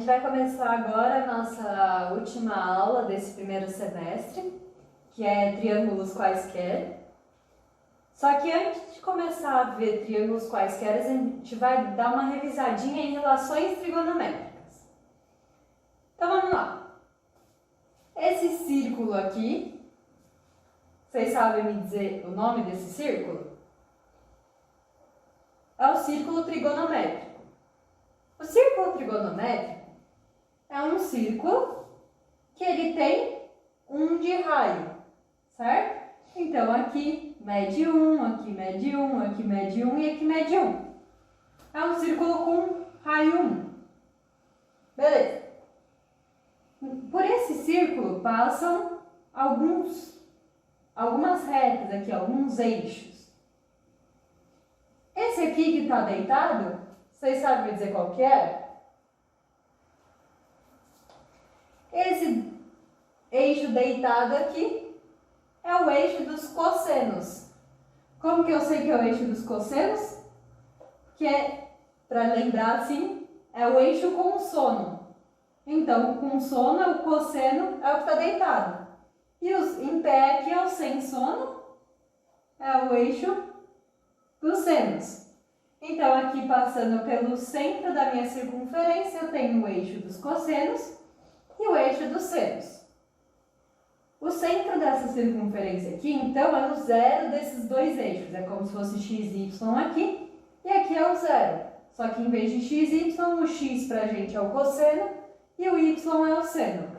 gente vai começar agora a nossa última aula desse primeiro semestre, que é triângulos quaisquer. Só que antes de começar a ver triângulos quaisquer, a gente vai dar uma revisadinha em relações trigonométricas. Então vamos lá. Esse círculo aqui, vocês sabem me dizer o nome desse círculo? É o círculo trigonométrico. O círculo trigonométrico é um círculo que ele tem um de raio, certo? Então aqui mede 1, aqui mede 1, aqui mede 1 e aqui mede 1. É um círculo com raio 1. Beleza. Por esse círculo passam algumas retas aqui, alguns eixos. Esse aqui que está deitado, vocês sabem me dizer qual que é? Esse eixo deitado aqui é o eixo dos cossenos. Como que eu sei que é o eixo dos cossenos? Porque, para lembrar assim, é o eixo com sono. Então, com sono, o cosseno é o que está deitado. E em pé aqui é o sem sono, é o eixo dos senos. Então, aqui passando pelo centro da minha circunferência, eu tenho o eixo dos cossenos e o eixo dos senos. O centro dessa circunferência aqui, então, é o zero desses dois eixos. É como se fosse x e y aqui, e aqui é o zero. Só que em vez de x e y, o x pra gente é o cosseno e o y é o seno.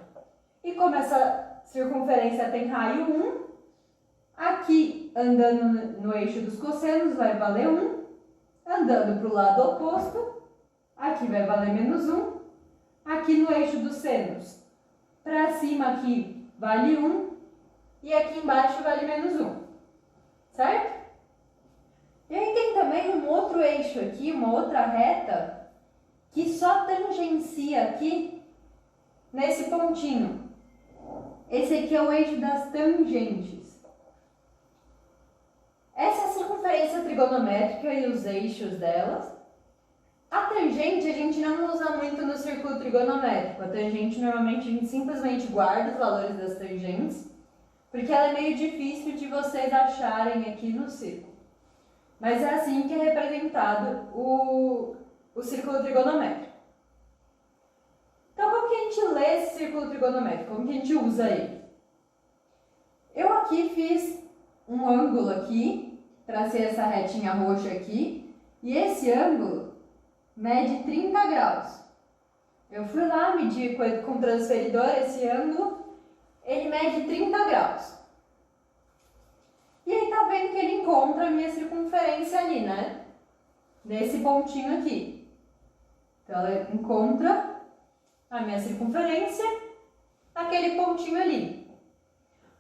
E como essa circunferência tem raio 1, aqui andando no eixo dos cossenos vai valer 1. Andando para o lado oposto, aqui vai valer menos 1. Aqui no eixo dos senos, para cima aqui vale 1. E aqui embaixo vale menos 1. Certo? E aí tem também um outro eixo aqui, uma outra reta, que só tangencia aqui nesse pontinho. Esse aqui é o eixo das tangentes. Essa é a circunferência trigonométrica e os eixos delas. A tangente a gente não usa muito no círculo trigonométrico. A tangente normalmente a gente simplesmente guarda os valores das tangentes, porque ela é meio difícil de vocês acharem aqui no círculo. Mas é assim que é representado o círculo trigonométrico. Então, como que a gente lê esse círculo trigonométrico? Como que a gente usa ele? Eu aqui fiz um ângulo aqui, tracei essa retinha roxa aqui, e esse ângulo mede 30 graus. Eu fui lá, medi com o transferidor esse ângulo, ele mede 30 graus. E aí tá vendo que ele encontra a minha circunferência ali, né? Nesse pontinho aqui. Então ela encontra a minha circunferência naquele pontinho ali.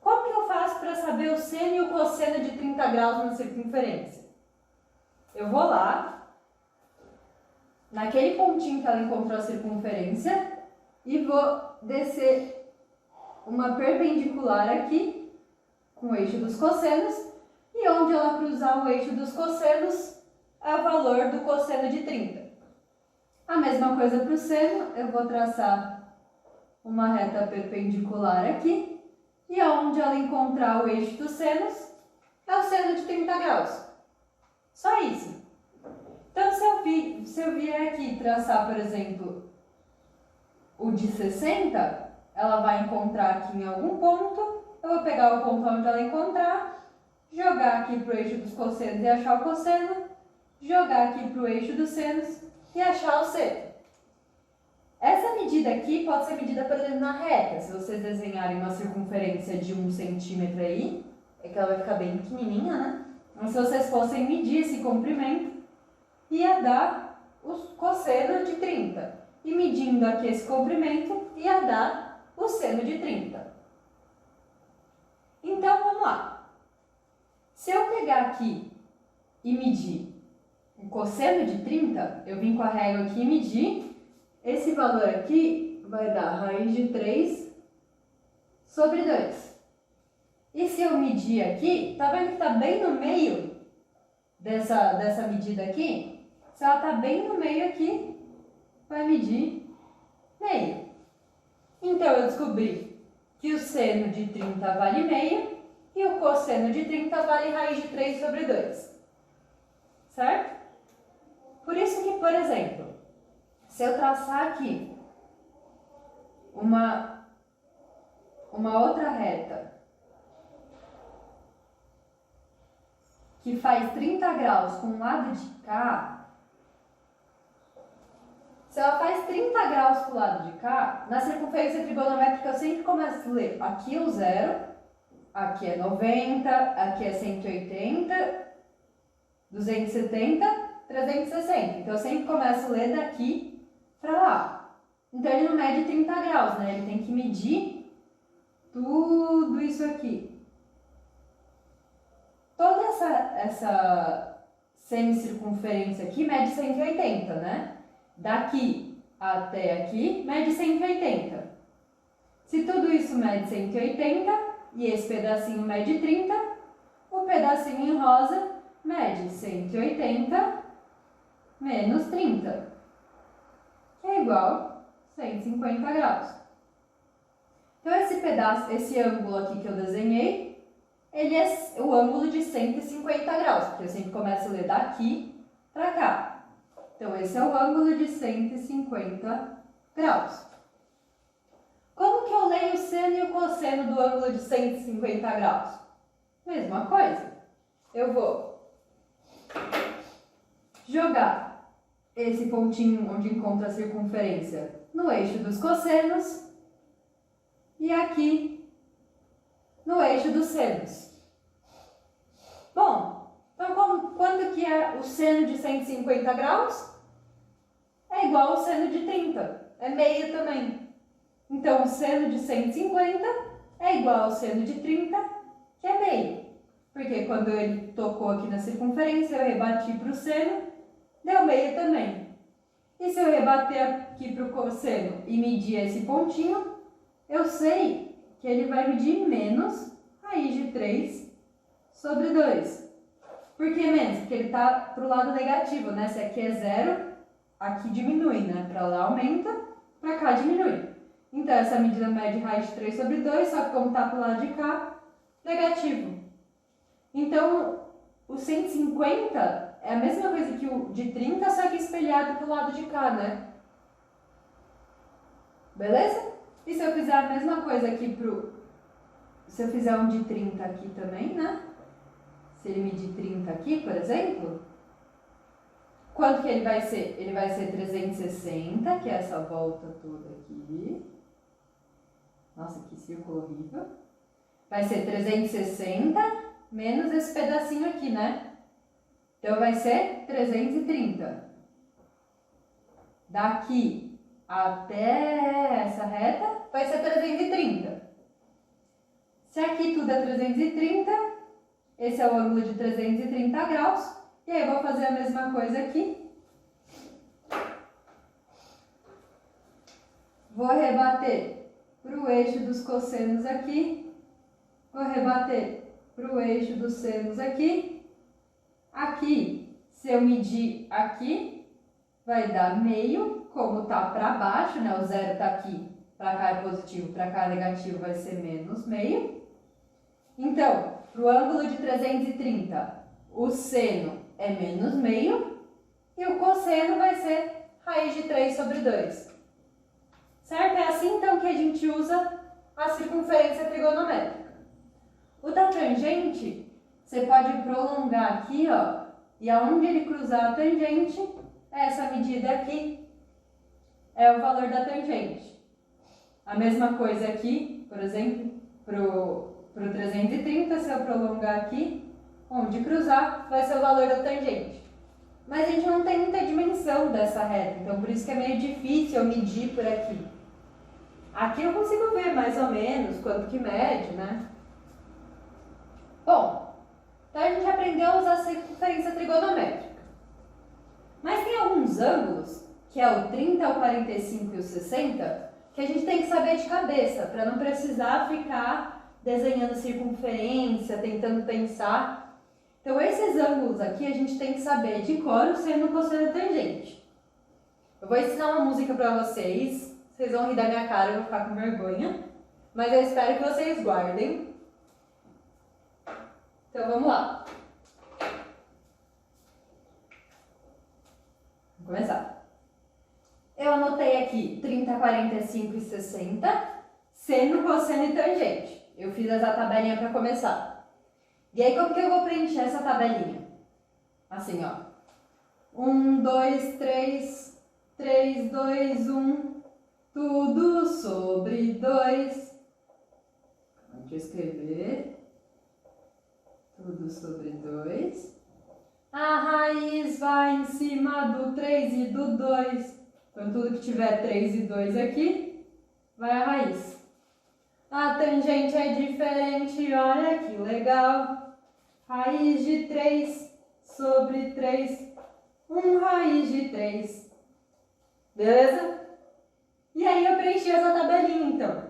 Como que eu faço para saber o seno e o cosseno de 30 graus na circunferência? Eu vou lá, naquele pontinho que ela encontrou a circunferência, e vou descer uma perpendicular aqui, com o eixo dos cossenos, e onde ela cruzar o eixo dos cossenos, é o valor do cosseno de 30. A mesma coisa para o seno, eu vou traçar uma reta perpendicular aqui, e onde ela encontrar o eixo dos senos, é o seno de 30 graus. Só isso. Então, se eu vier aqui traçar, por exemplo, o de 60, ela vai encontrar aqui em algum ponto, eu vou pegar o ponto onde ela encontrar, jogar aqui para o eixo dos cossenos e achar o cosseno, jogar aqui para o eixo dos senos e achar o seno. Essa medida aqui pode ser medida, por exemplo, na reta. Se vocês desenharem uma circunferência de 1 centímetro aí, é que ela vai ficar bem pequenininha, né? Mas se vocês fossem medir esse comprimento, ia dar o cosseno de 30. E medindo aqui esse comprimento, ia dar o seno de 30. Então, vamos lá. Se eu pegar aqui e medir o cosseno de 30, eu vim com a régua aqui e medir. Esse valor aqui vai dar raiz de 3 sobre 2. E se eu medir aqui, tá vendo que tá bem no meio dessa medida aqui? Se ela tá bem no meio aqui, vai medir meio. Então, eu descobri que o seno de 30 vale meio e o cosseno de 30 vale raiz de 3 sobre 2. Certo? Por isso que, por exemplo, se eu traçar aqui uma outra reta que faz 30 graus com o lado de cá, se ela faz 30 graus com o lado de cá, na circunferência trigonométrica eu sempre começo a ler aqui o 0, aqui é 90, aqui é 180, 270, 360. Então eu sempre começo a ler daqui para lá. Então ele não mede 30 graus, né? Ele tem que medir tudo isso aqui. Toda essa semicircunferência aqui mede 180, né? Daqui até aqui mede 180. Se tudo isso mede 180 e esse pedacinho mede 30, o pedacinho em rosa mede 180 menos 30, que é igual a 150 graus. Então esse ângulo aqui que eu desenhei, ele é o ângulo de 150 graus, porque eu sempre começo a ler daqui para cá. Então, esse é o ângulo de 150 graus. Como que eu leio o seno e o cosseno do ângulo de 150 graus? Mesma coisa. Eu vou jogar esse pontinho onde encontra a circunferência no eixo dos cossenos e aqui no eixo dos senos. Bom, então quanto que é o seno de 150 graus? É igual ao seno de 30, é meio também. Então, o seno de 150 é igual ao seno de 30, que é meio. Porque quando ele tocou aqui na circunferência, eu rebati para o seno, deu meio também. E se eu rebater aqui para o cosseno e medir esse pontinho, eu sei que ele vai medir menos raiz de 3 sobre 2. Por que menos? Porque ele está para o lado negativo, né? Se aqui é 0, aqui diminui, né? Para lá aumenta, para cá diminui. Então, essa medida mede raiz de 3 sobre 2, só que como está para o lado de cá, negativo. Então, o 150 é a mesma coisa que o de 30, só que espelhado para o lado de cá, né? Beleza? E se eu fizer a mesma coisa aqui se eu fizer um de 30 aqui também, né? Se ele medir 30 aqui, por exemplo, quanto que ele vai ser? Ele vai ser 360, que é essa volta toda aqui. Nossa, que círculo horrível. Vai ser 360 menos esse pedacinho aqui, né? Então, vai ser 330. Daqui até essa reta, vai ser 330. Se aqui tudo é 330, esse é o ângulo de 330 graus. E aí, eu vou fazer a mesma coisa aqui. Vou rebater para o eixo dos cossenos aqui. Vou rebater para o eixo dos senos aqui. Aqui, se eu medir aqui, vai dar meio, como tá para baixo, né? O 0 tá aqui, para cá é positivo, para cá é negativo, vai ser menos meio. Então, para o ângulo de 330, o seno é menos meio e o cosseno vai ser raiz de 3 sobre 2. Certo? É assim, então, que a gente usa a circunferência trigonométrica. O da tangente, você pode prolongar aqui, ó, e aonde ele cruzar a tangente, essa medida aqui é o valor da tangente. A mesma coisa aqui, por exemplo, pro 330, se eu prolongar aqui, onde cruzar, vai ser o valor da tangente. Mas a gente não tem muita dimensão dessa reta, então por isso que é meio difícil eu medir por aqui. Aqui eu consigo ver mais ou menos quanto que mede, né? Bom, então a gente aprendeu a usar a circunferência trigonométrica. Mas tem alguns ângulos, que é o 30, o 45 e o 60, que a gente tem que saber de cabeça, para não precisar ficar desenhando circunferência, tentando pensar. Então, esses ângulos aqui a gente tem que saber de cor o seno, o cosseno e a tangente. Eu vou ensinar uma música para vocês Vocês vão rir da minha cara, eu vou ficar com vergonha. Mas eu espero que vocês guardem. Então vamos lá. Vamos começar. Eu anotei aqui 30, 45 e 60, seno, cosseno e tangente. Eu fiz essa tabelinha para começar. E aí, como que eu vou preencher essa tabelinha? Assim, ó. 1, 2, 3, 3, 2, 1, tudo sobre 2. Deixa eu escrever. Tudo sobre 2. A raiz vai em cima do 3 e do 2. Então, tudo que tiver 3 e 2 aqui, vai a raiz. A tangente é diferente, olha que legal. Raiz de 3 sobre 3. 1 raiz de 3. Beleza? E aí eu preenchi essa tabelinha, então.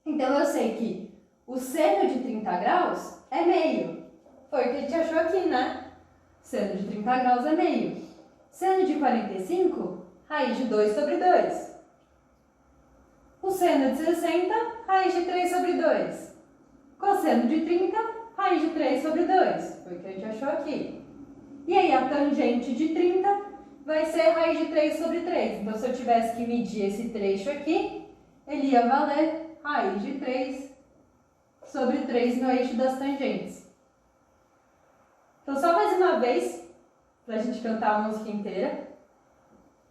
Então, eu sei que o seno de 30 graus é meio. Foi o que a gente achou aqui, né? Seno de 30 graus é meio. Seno de 45, raiz de 2 sobre 2. O seno de 60, raiz de 3 sobre 2. Cosseno de 30, raiz de 3 sobre 2. Foi o que a gente achou aqui. E aí a tangente de 30 vai ser raiz de 3 sobre 3. Então, se eu tivesse que medir esse trecho aqui, ele ia valer raiz de 3 sobre 3 no eixo das tangentes. Então, só mais uma vez, pra gente cantar a música inteira.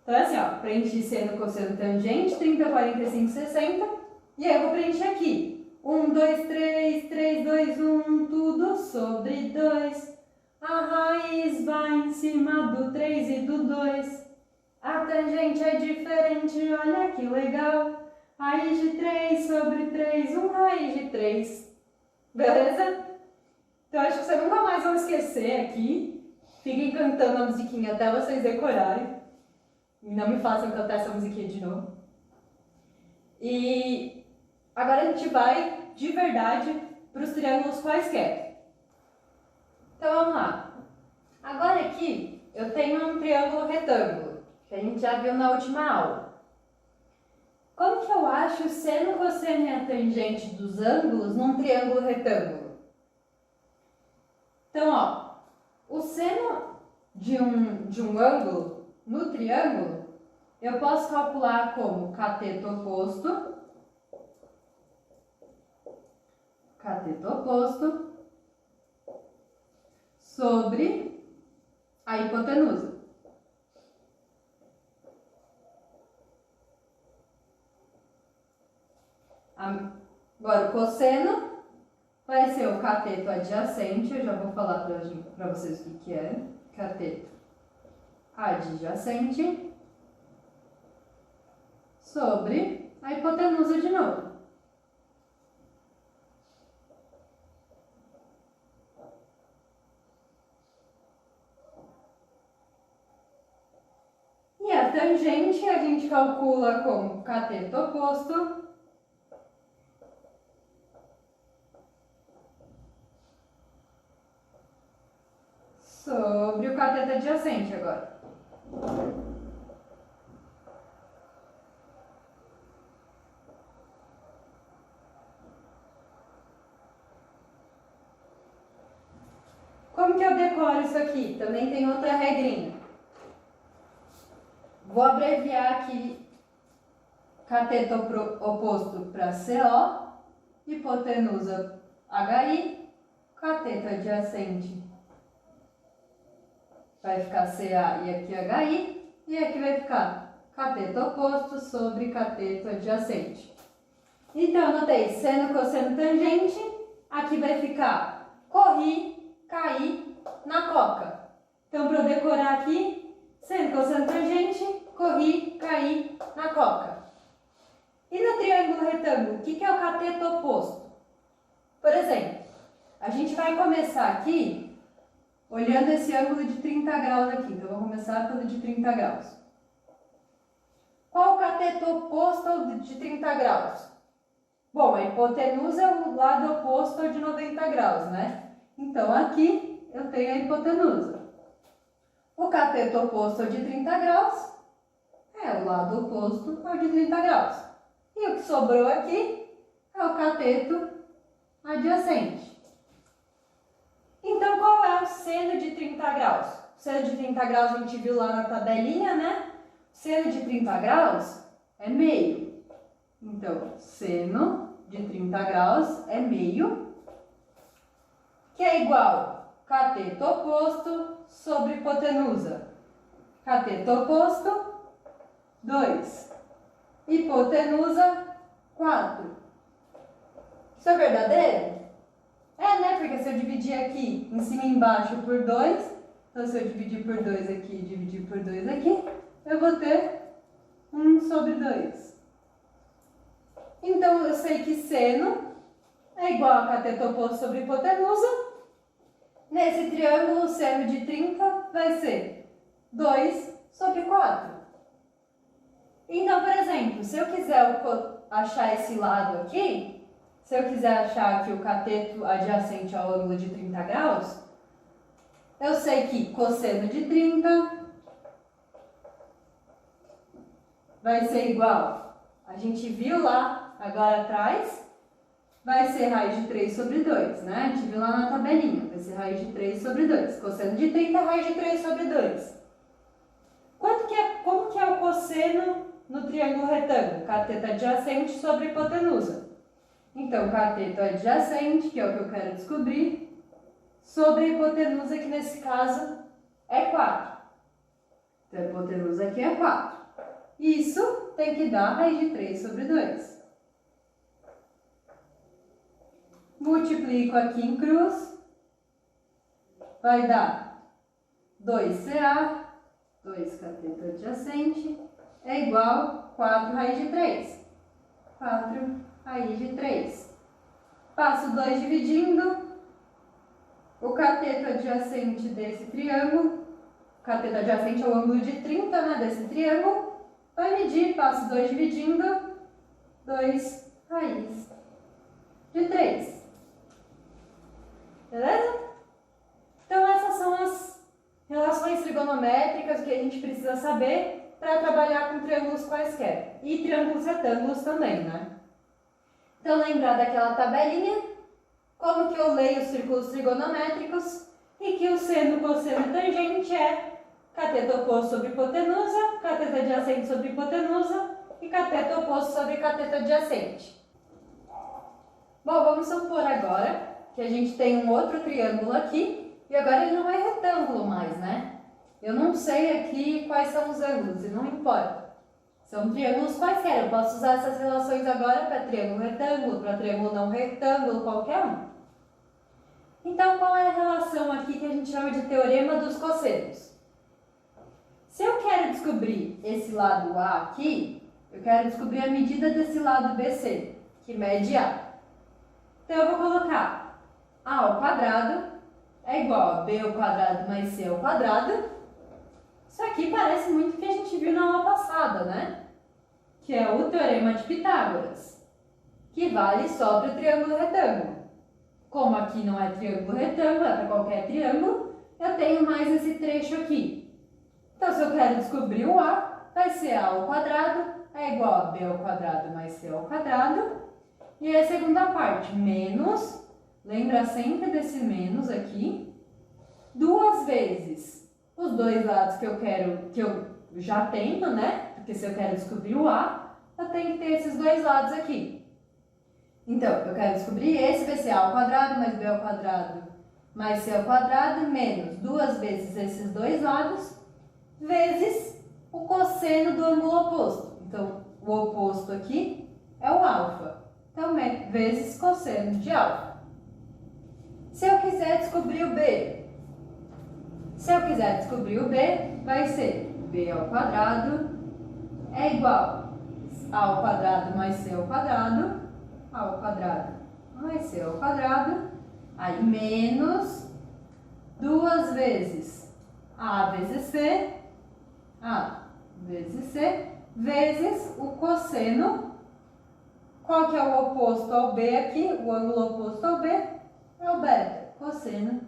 Então, é assim, ó, preenchi seno, cosseno, tangente, 30, 45, 60. E aí eu vou preencher aqui. 1, 2, 3, 3, 2, 1, tudo sobre 2. A raiz vai em cima do 3 e do 2. A tangente é diferente, olha que legal. Raiz de 3 sobre 3, 1 raiz de 3. Beleza? Então, acho que vocês nunca mais vão esquecer aqui. Fiquem cantando a musiquinha até vocês decorarem. E não me façam cantar essa musiquinha de novo. E agora a gente vai, de verdade, para os triângulos quaisquer. Então, vamos lá. Agora aqui, eu tenho um triângulo retângulo, que a gente já viu na última aula. Como que eu acho o seno, cosseno e a tangente dos ângulos num triângulo retângulo? Então, ó, o seno de um ângulo no triângulo, eu posso calcular como cateto oposto sobre a hipotenusa. Agora, o cosseno vai ser o cateto adjacente, eu já vou falar para vocês o que é. Cateto adjacente sobre a hipotenusa de novo. E a tangente a gente calcula como cateto oposto sobre o cateto adjacente agora. Como que eu decoro isso aqui? Também tem outra regrinha. Vou abreviar aqui cateto oposto para CO, hipotenusa HI, cateto adjacente vai ficar CA e aqui HI, e aqui vai ficar cateto oposto sobre cateto adjacente. Então, anotei seno, cosseno, tangente, aqui vai ficar corri, caí na coca. Então, para eu decorar aqui, seno, cosseno, tangente, corri, caí na coca. E no triângulo retângulo, o que é o cateto oposto? Por exemplo, a gente vai começar aqui olhando esse ângulo de 30 graus aqui. Então, eu vou começar pelo de 30 graus. Qual o cateto oposto ao de 30 graus? Bom, a hipotenusa é o lado oposto ao de 90 graus, né? Então, aqui eu tenho a hipotenusa. O cateto oposto ao de 30 graus é o lado oposto ao de 30 graus. E o que sobrou aqui é o cateto adjacente. Então, qual é o seno de 30 graus? O seno de 30 graus a gente viu lá na tabelinha, né? O seno de 30 graus é meio. Então, seno de 30 graus é meio, que é igual cateto oposto sobre hipotenusa. Cateto oposto, 2. Hipotenusa, 4. Isso é verdadeiro? É, né? Porque se eu dividir aqui em cima e embaixo por 2, então se eu dividir por 2 aqui e dividir por 2 aqui, eu vou ter 1 sobre 2. Então eu sei que seno é igual a cateto oposto sobre hipotenusa. Nesse triângulo, o seno de 30 vai ser 2 sobre 4. Então, por exemplo, se eu quiser achar esse lado aqui, se eu quiser achar aqui o cateto adjacente ao ângulo de 30 graus, eu sei que cosseno de 30 vai ser igual, a gente viu lá agora atrás, vai ser raiz de 3 sobre 2, né? A gente viu lá na tabelinha, vai ser raiz de 3 sobre 2. Cosseno de 30, raiz de 3 sobre 2. Como que é o cosseno no triângulo retângulo? Cateto adjacente sobre hipotenusa. Então, cateto adjacente, que é o que eu quero descobrir, sobre a hipotenusa, que nesse caso é 4. Então, a hipotenusa aqui é 4. Isso tem que dar raiz de 3 sobre 2. Multiplico aqui em cruz, vai dar 2CA, 2 cateto adjacente, é igual a 4 raiz de 3. 4 raiz de 3. Passo 2 dividindo. O cateto adjacente desse triângulo, o cateto adjacente ao ângulo de 30, né, desse triângulo, vai medir, passo 2 dividindo, 2 raiz de 3. Beleza? Então essas são as relações trigonométricas que a gente precisa saber para trabalhar com triângulos quaisquer. E triângulos retângulos também, né? Então lembrar daquela tabelinha, como que eu leio os círculos trigonométricos e que o seno, cosseno e tangente é cateto oposto sobre hipotenusa, cateto adjacente sobre hipotenusa e cateto oposto sobre cateto adjacente. Bom, vamos supor agora que a gente tem um outro triângulo aqui e agora ele não é retângulo mais, né? Eu não sei aqui quais são os ângulos e não importa. São triângulos quaisquer. Eu posso usar essas relações agora para triângulo retângulo, para triângulo não retângulo, qualquer um. Então, qual é a relação aqui que a gente chama de teorema dos cossenos? Se eu quero descobrir esse lado A aqui, eu quero descobrir a medida desse lado BC, que mede A. Então, eu vou colocar A ao quadrado é igual a B ao quadrado mais C ao quadrado. Isso aqui parece muito o que a gente viu na aula passada, né? Que é o teorema de Pitágoras, que vale só para o triângulo retângulo. Como aqui não é triângulo retângulo, é para qualquer triângulo, eu tenho mais esse trecho aqui. Então, se eu quero descobrir o A, vai ser A ao quadrado é igual a B ao quadrado mais C ao quadrado. E a segunda parte, menos, lembra sempre desse menos aqui, 2 vezes os dois lados que eu já tenho, né? Porque se eu quero descobrir o A, eu tenho que ter esses dois lados aqui. Então, eu quero descobrir esse, vai ser A ao quadrado mais B ao quadrado mais C ao quadrado, menos 2 vezes esses dois lados, vezes o cosseno do ângulo oposto. Então, o oposto aqui é o alfa. Então, vezes cosseno de alfa. Se eu quiser descobrir o B, vai ser B ao quadrado é igual a ao quadrado mais C ao quadrado, A ao quadrado mais C ao quadrado, aí menos 2 vezes A vezes C, vezes o cosseno. Qual que é o oposto ao B aqui? O ângulo oposto ao B é o beta, cosseno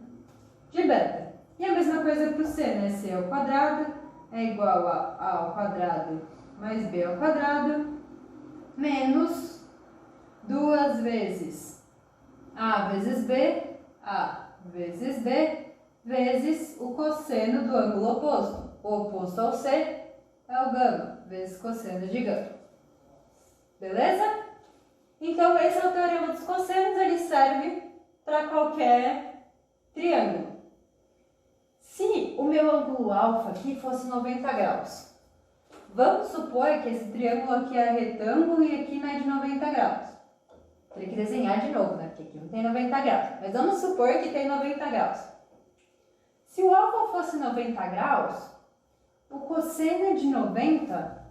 de beta. E a mesma coisa para o C, né? C ao quadrado é igual a ao quadrado mais B ao quadrado, menos 2 vezes A vezes B, A vezes B, vezes o cosseno do ângulo oposto. O oposto ao C é o gama, vezes cosseno de gama. Beleza? Então, esse é o teorema dos cossenos, ele serve para qualquer triângulo. Se o meu ângulo alfa aqui fosse 90 graus, vamos supor que esse triângulo aqui é retângulo e aqui não é de 90 graus. Teria que desenhar de novo, né? Porque aqui não tem 90 graus. Mas vamos supor que tem 90 graus. Se o alfa fosse 90 graus, o cosseno de 90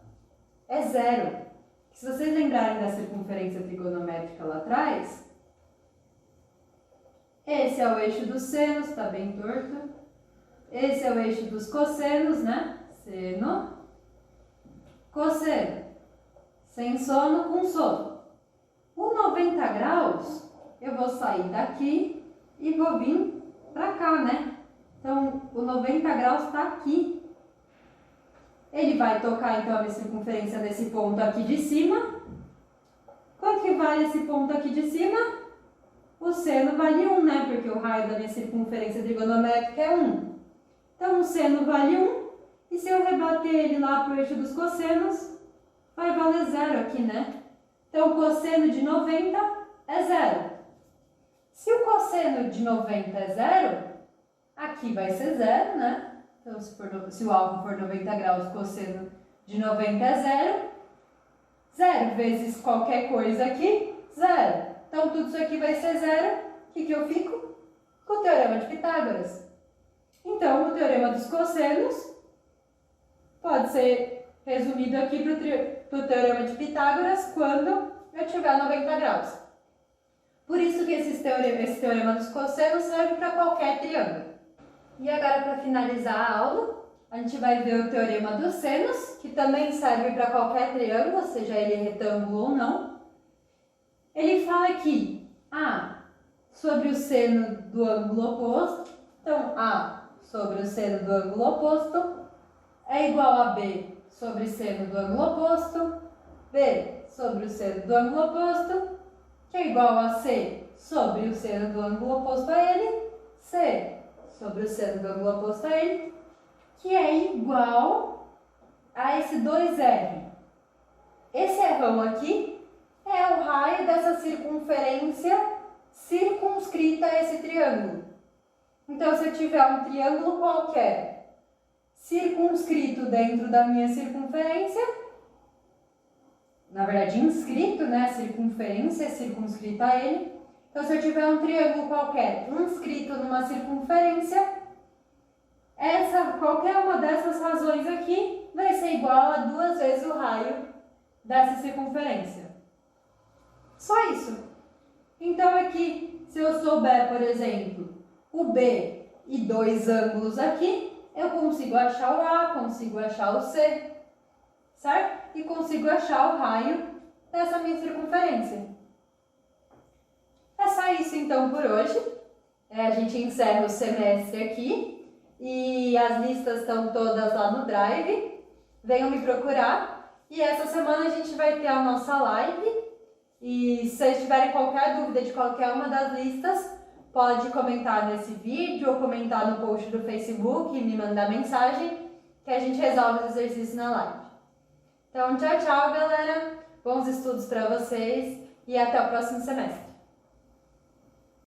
é zero. Se vocês lembrarem da circunferência trigonométrica lá atrás, esse é o eixo dos senos, está bem torto. Esse é o eixo dos cossenos, né? Seno, cosseno. Sem sono, com sono. O 90 graus, eu vou sair daqui e vou vir para cá, né? Então, o 90 graus está aqui. Ele vai tocar, então, a minha circunferência nesse ponto aqui de cima. Quanto que vale esse ponto aqui de cima? O seno vale 1, né? Porque o raio da minha circunferência trigonométrica é 1. Então, o seno vale 1. E se eu rebater ele lá para o eixo dos cossenos, vai valer 0 aqui, né? Então, o cosseno de 90 é 0. Se o cosseno de 90 é 0, aqui vai ser 0, né? Então, se o alfa for 90 graus, o cosseno de 90 é 0. 0 vezes qualquer coisa aqui, 0. Então, tudo isso aqui vai ser 0. O que eu fico? Com o teorema de Pitágoras. Então, o teorema dos cossenos pode ser resumido aqui para o teorema de Pitágoras quando eu tiver 90 graus. Por isso que esse teorema dos cossenos serve para qualquer triângulo. E agora, para finalizar a aula, a gente vai ver o teorema dos senos, que também serve para qualquer triângulo, seja ele retângulo ou não. Ele fala que A sobre o seno do ângulo oposto, então A sobre o seno do ângulo oposto é igual a B sobre o seno do ângulo oposto, B sobre o seno do ângulo oposto, que é igual a C sobre o seno do ângulo oposto a ele, C sobre o seno do ângulo oposto a ele, que é igual a esse 2R. Esse Rão aqui é o raio dessa circunferência circunscrita a esse triângulo. Então, se eu tiver um triângulo qualquer circunscrito dentro da minha circunferência, na verdade inscrito, né? A circunferência é circunscrita a ele. Então, se eu tiver um triângulo qualquer inscrito numa circunferência, qualquer uma dessas razões aqui vai ser igual a 2 vezes o raio dessa circunferência. Só isso. Então, aqui, se eu souber, por exemplo, o B e 2 ângulos aqui, eu consigo achar o A, consigo achar o C, certo? E consigo achar o raio dessa minha circunferência. É só isso, então, por hoje. A gente encerra o semestre aqui e as listas estão todas lá no Drive. Venham me procurar. E essa semana a gente vai ter a nossa live. E se vocês tiverem qualquer dúvida de qualquer uma das listas, pode comentar nesse vídeo ou comentar no post do Facebook e me mandar mensagem que a gente resolve os exercícios na live. Então, tchau, tchau, galera. Bons estudos para vocês e até o próximo semestre.